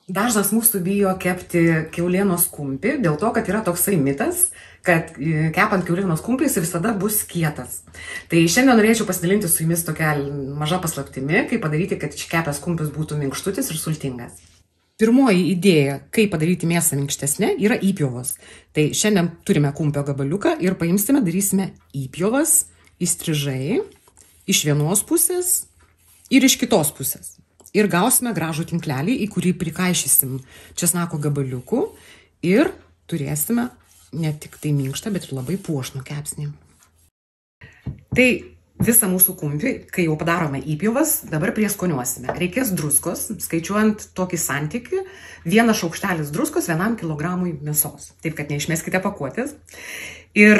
Dažnas mūsų bijo kepti kiaulienos kumpį dėl to, kad yra toksai mitas, kad kepant kiaulienos kumpį jis visada bus kietas. Tai šiandien norėčiau pasidalinti su jumis tokia maža paslaptimi, kaip padaryti, kad kepęs kumpis būtų minkštutis ir sultingas. Pirmoji idėja, kaip padaryti mėsą minkštesnę, yra įpjovos. Tai šiandien turime kumpio gabaliuką ir darysime įpjovas įstrižai iš vienos pusės ir iš kitos pusės. Ir gausime gražų tinklelį, į kurį prikaišysim česnako gabaliukų ir turėsime ne tik tai minkštą, bet ir labai puošnų kepsnį. Tai visą mūsų kumpį, kai jau padarome įpjovas, dabar prieskoniuosime. Reikės druskos, skaičiuojant tokį santykį, 1 šaukštelis druskos 1 kilogramui mėsos. Taip, kad neišmeskite pakuotės. Ir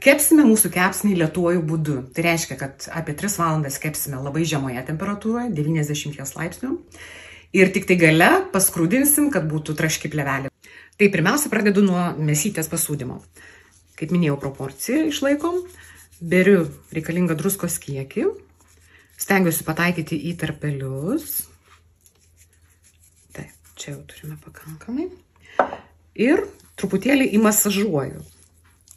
kepsime mūsų kepsnį lėtuoju būdu. Tai reiškia, kad apie 3 valandas kepsime labai žemoje temperatūroje, 90 laipsnių. Ir tik tai gale paskrudinsim, kad būtų traški plėvelė. Tai pirmiausia pradedu nuo mėsytės pasūdymo. Kaip minėjau, proporciją išlaikom. Beriu reikalingą druskos kiekį. Stengiuosi pataikyti į tarpelius. Taip, čia jau turime pakankamai. Ir truputėlį įmasažuoju.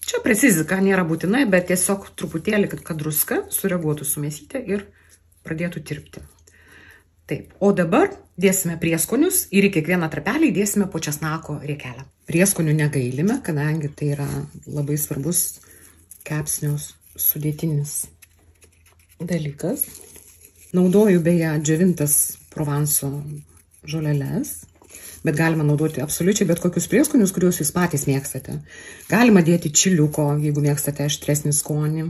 Čia precizika nėra būtinai, bet tiesiog truputėlį, kad druska sureaguotų su mėsyte ir pradėtų tirpti. Taip, o dabar dėsime prieskonius ir į kiekvieną tarpelį dėsime po česnako riekelę. Prieskonių negailime, kadangi tai yra labai svarbus kepsnio sudėtinis dalykas. Naudoju beje džiovintas Provanso žoleles. Bet galima naudoti absoliučiai bet kokius prieskonius, kuriuos jūs patys mėgstate. Galima dėti čiliuko, jeigu mėgstate aštresnį skonį,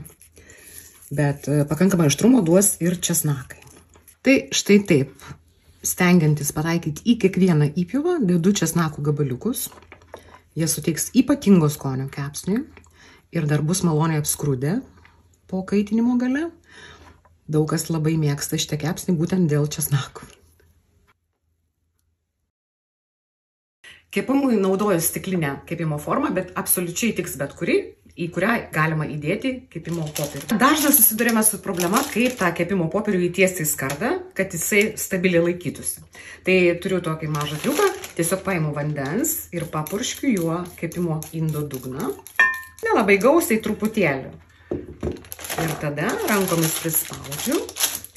bet pakankamai aštrumo duos ir česnakai. Tai štai taip, stengiantis pataikyti į kiekvieną įpjovą, dedu česnakų gabaliukus. Jie suteiks ypatingo skonio kepsniui ir dar bus maloniai apskrudę po kaitinimo gale. Daug kas labai mėgsta šitą kepsnį būtent dėl česnakų. Kepimui naudoju stiklinę kepimo formą, bet absoliučiai tiks bet kuri, į kurią galima įdėti kepimo popierių. Dažnai susidurėme su problema, kaip tą kepimo popierių įtiesti į skardą, kad jisai stabiliai laikytųsi. Tai turiu tokį mažą triuką, tiesiog paimu vandens ir papurškiu juo kepimo indo dugną. Nelabai gausiai, truputėlį. Ir tada rankomis prispaudžiu.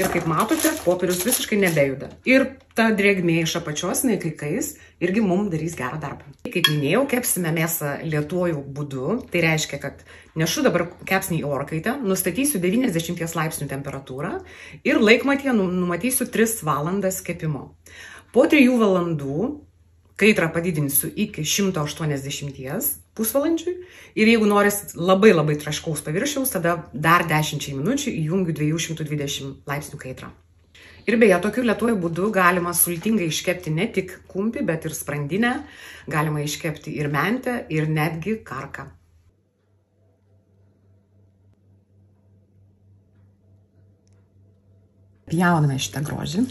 Ir kaip matote, popierius visiškai nebejuda. Ir ta drėgmė iš apačios, kai kais, irgi mums darys gerą darbą. Kaip minėjau, kepsime mėsą lėtuoju būdu. Tai reiškia, kad nešu dabar kepsnį į orkaitę, nustatysiu 90 laipsnių temperatūrą ir laikmatyje numatysiu 3 valandas kepimo. Po 3 valandų kaitrą padidinsiu iki 180 pusvalandžiui ir jeigu noris labai traškaus paviršiaus, tada dar 10 minučių įjungiu 220 laipsnių kaitrą. Ir beje, tokiu lėtuoju būdu galima sultingai iškepti ne tik kumpį, bet ir sprandinę, galima iškepti ir mentę, ir netgi karką. Pjauname šitą grožį.